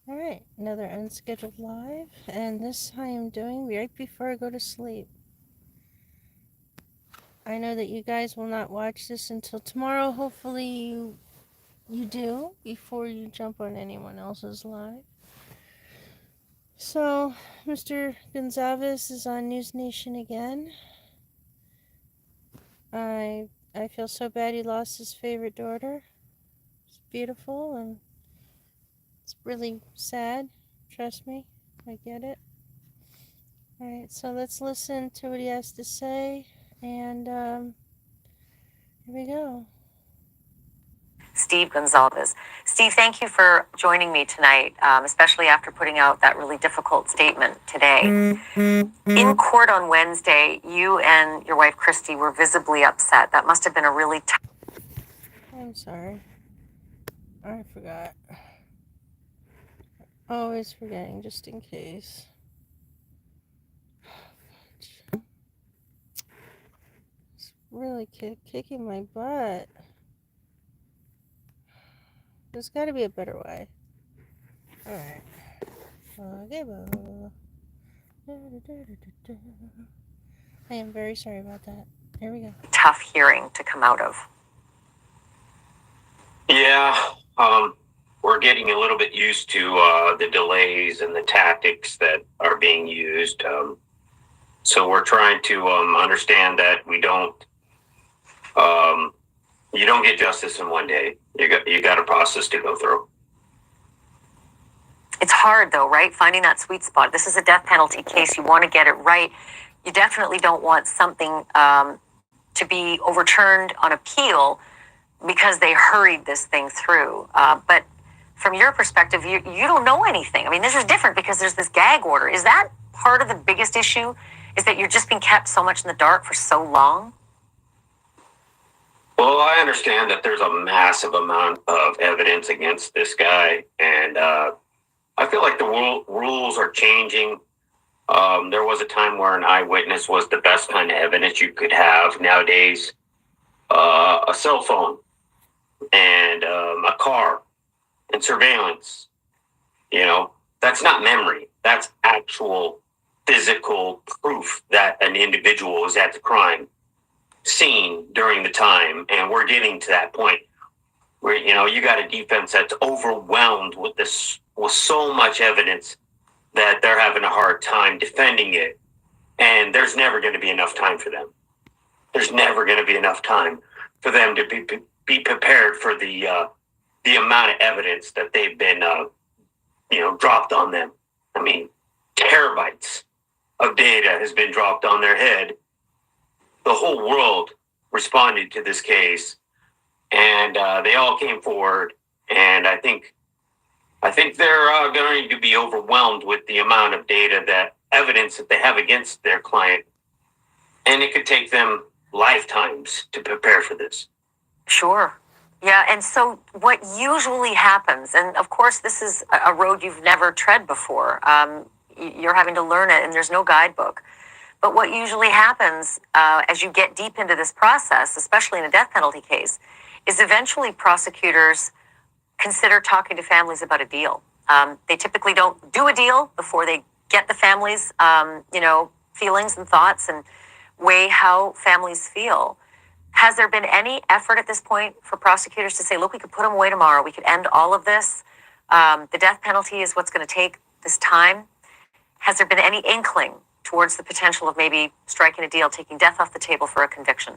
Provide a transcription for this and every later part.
All right, another unscheduled live, and this I am doing right before I go to sleep. I know that you guys will not watch this until tomorrow. Hopefully you do before you jump on anyone else's live. So, Mr. Goncalves is on News Nation again. I feel so bad he lost his favorite daughter. It's beautiful and it's really sad. Trust me, I get it. All right, so let's listen to what he has to say, and here we go. Steve Goncalves. Steve, thank you for joining me tonight, especially after putting out that really difficult statement today. In court on Wednesday, you and your wife, Christy, were visibly upset. That must have been a really I'm sorry. I forgot. Always forgetting, just in case. It's really kicking my butt. There's got to be a better way. All right. Okay, I am very sorry about that. Here we go. tough hearing to come out of. Yeah, we're getting a little bit used to the delays and the tactics that are being used. So we're trying to understand that you don't get justice in one day. You got a process to go through. It's hard though, right? Finding that sweet spot. This is a death penalty case. You want to get it right. You definitely don't want something to be overturned on appeal because they hurried this thing through. But from your perspective, you don't know anything. I mean, this is different because there's this gag order. Is that part of the biggest issue? Is that you're just being kept so much in the dark for so long? Well, I understand that there's a massive amount of evidence against this guy, and I feel like the rules are changing. There was a time where an eyewitness was the best kind of evidence you could have. Nowadays, a cell phone and a car and surveillance, that's not memory. That's actual physical proof that an individual was at the crime scene during the time. And we're getting to that point where, you got a defense that's overwhelmed with so much evidence that they're having a hard time defending it. And there's never going to be enough time for them. There's never going to be enough time for them to be prepared for the amount of evidence that they've been, dropped on them. I mean, terabytes of data has been dropped on their head. The whole world responded to this case, and they all came forward. And I think they're going to be overwhelmed with the amount of data, that evidence that they have against their client, and it could take them lifetimes to prepare for this. Sure. Yeah, and so what usually happens, and of course this is a road you've never tread before, you're having to learn it and there's no guidebook. But what usually happens as you get deep into this process, especially in a death penalty case, is eventually prosecutors consider talking to families about a deal. They typically don't do a deal before they get the families, feelings and thoughts and weigh how families feel. Has there been any effort at this point for prosecutors to say, look, we could put them away tomorrow. We could end all of this. The death penalty is what's going to take this time. Has there been any inkling towards the potential of maybe striking a deal, taking death off the table for a conviction?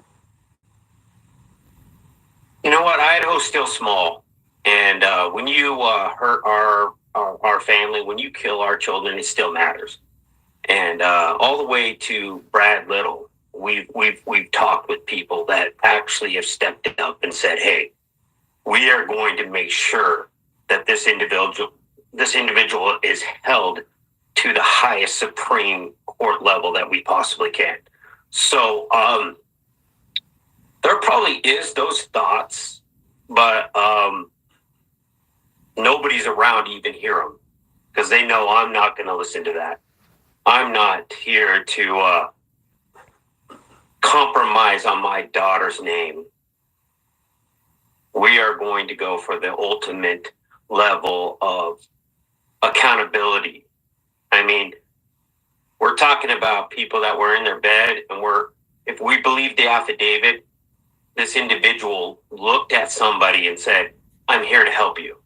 You know what? Idaho's still small. And when you hurt our family, when you kill our children, it still matters. And all the way to Brad Little, we've talked with people that actually have stepped up and said, "Hey, we are going to make sure that this individual is held to the highest Supreme Court level that we possibly can." So there probably is those thoughts, but nobody's around to even hear them, because they know I'm not going to listen to that. I'm not here to compromise on my daughter's name. We are going to go for the ultimate level of accountability. I mean, we're talking about people that were in their bed, and if we believe the affidavit, this individual looked at somebody and said, "I'm here to help you."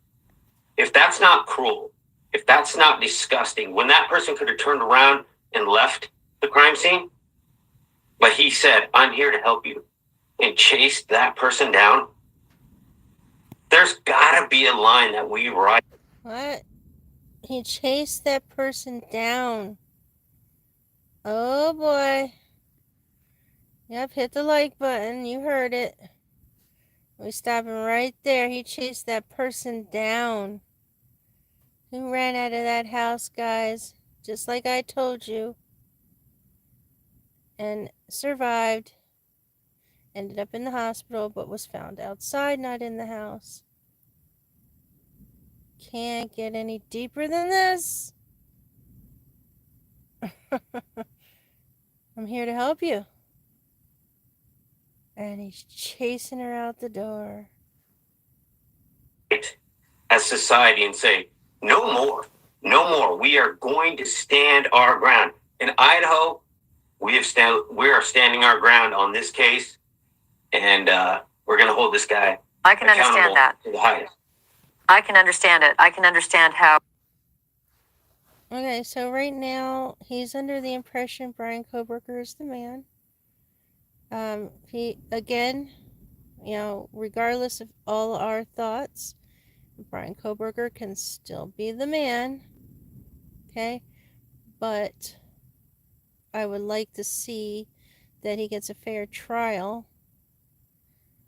If that's not cruel, if that's not disgusting, when that person could have turned around and left the crime scene, but he said, "I'm here to help you," and chased that person down, there's gotta be a line that we write. What? He chased that person down. Oh boy. Yep, hit the like button. You heard it. We stop him right there. He chased that person down. He ran out of that house, guys. Just like I told you. And survived. Ended up in the hospital, but was found outside, not in the house. Can't get any deeper than this. I'm here to help you. And he's chasing her out the door. As society and say, no more, no more. We are going to stand our ground. In Idaho, we are standing our ground on this case, and we're going to hold this guy. I can understand that. To the highest. I can understand it. I can understand how. Okay, so right now he's under the impression Bryan Kohberger is the man. He, again, regardless of all our thoughts, Bryan Kohberger can still be the man. Okay, but I would like to see that he gets a fair trial.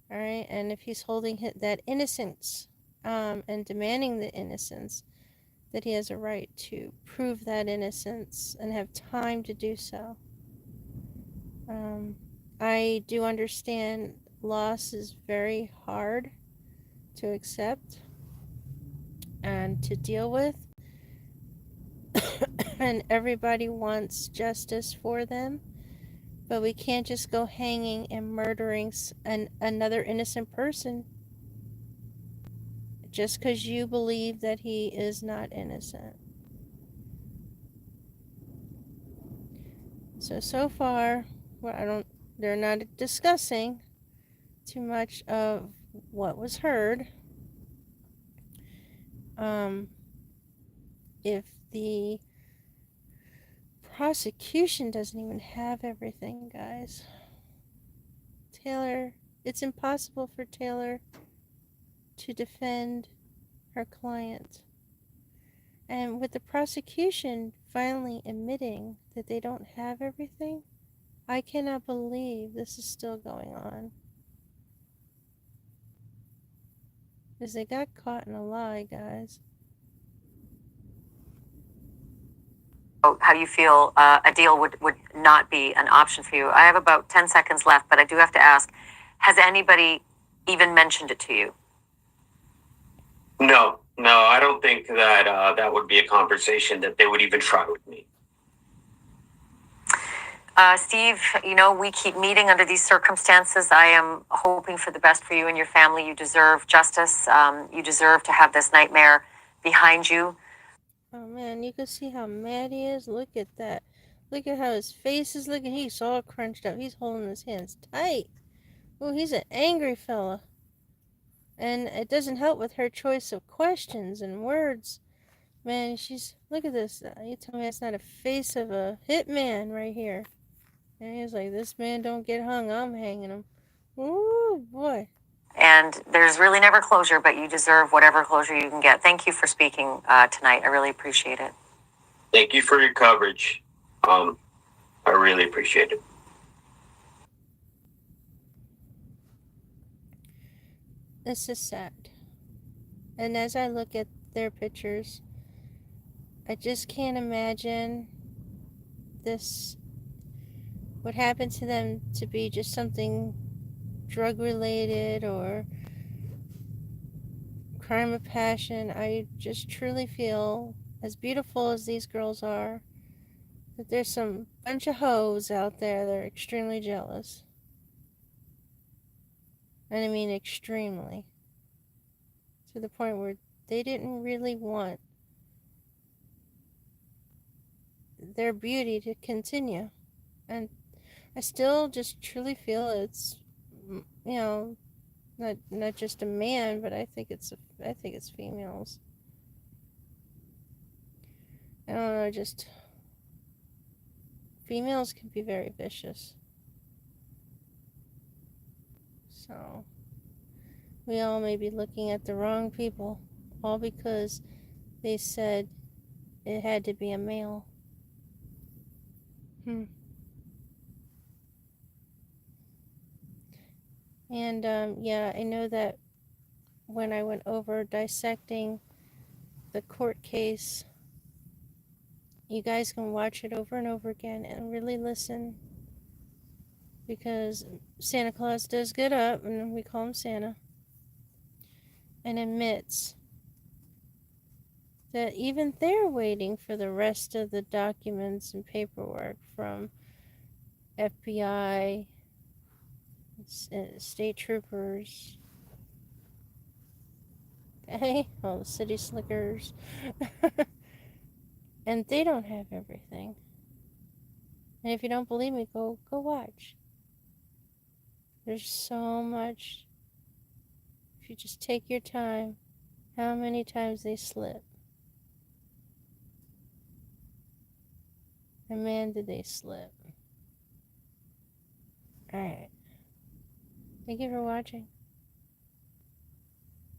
All right, and if he's holding that innocence and demanding the innocence, that he has a right to prove that innocence and have time to do so. I do understand loss is very hard to accept and to deal with, and everybody wants justice for them, but we can't just go hanging and murdering another innocent person just because you believe that he is not innocent. So far, they're not discussing too much of what was heard. If the prosecution doesn't even have everything, guys, it's impossible for Taylor to defend her client. And with the prosecution finally admitting that they don't have everything, I cannot believe this is still going on. Because they got caught in a lie, guys. How you feel a deal would not be an option for you. I have about 10 seconds left, but I do have to ask, has anybody even mentioned it to you? No, I don't think that that would be a conversation that they would even try with me. Steve, we keep meeting under these circumstances. I am hoping for the best for you and your family. You deserve justice. You deserve to have this nightmare behind you. Oh man, you can see how mad he is. Look at that. Look at how his face is looking. He's all crunched up. He's holding his hands tight. Oh, he's an angry fella. And it doesn't help with her choice of questions and words. Man, look at this. You tell me that's not a face of a hitman right here. And he's like, this man don't get hung, I'm hanging him. Ooh, boy. And there's really never closure, but you deserve whatever closure you can get. Thank you for speaking tonight. I really appreciate it. Thank you for your coverage. I really appreciate it. This is sad. And as I look at their pictures, I just can't imagine what happened to them to be just something drug related or crime of passion. I just truly feel, as beautiful as these girls are, that there's some bunch of hoes out there that are extremely jealous. And I mean extremely. To the point where they didn't really want their beauty to continue. And I still just truly feel it's, you know, not just a man, but I think it's females. I don't know, just females can be very vicious. So we all may be looking at the wrong people, all because they said it had to be a male. And yeah, I know that when I went over dissecting the court case, you guys can watch it over and over again and really listen, because Santa Claus does get up, and we call him Santa, and admits that even they're waiting for the rest of the documents and paperwork from FBI, state troopers, okay, all the city slickers, and they don't have everything. And if you don't believe me, go watch. There's so much. If you just take your time, how many times they slip. And man, did they slip. Alright. Thank you for watching.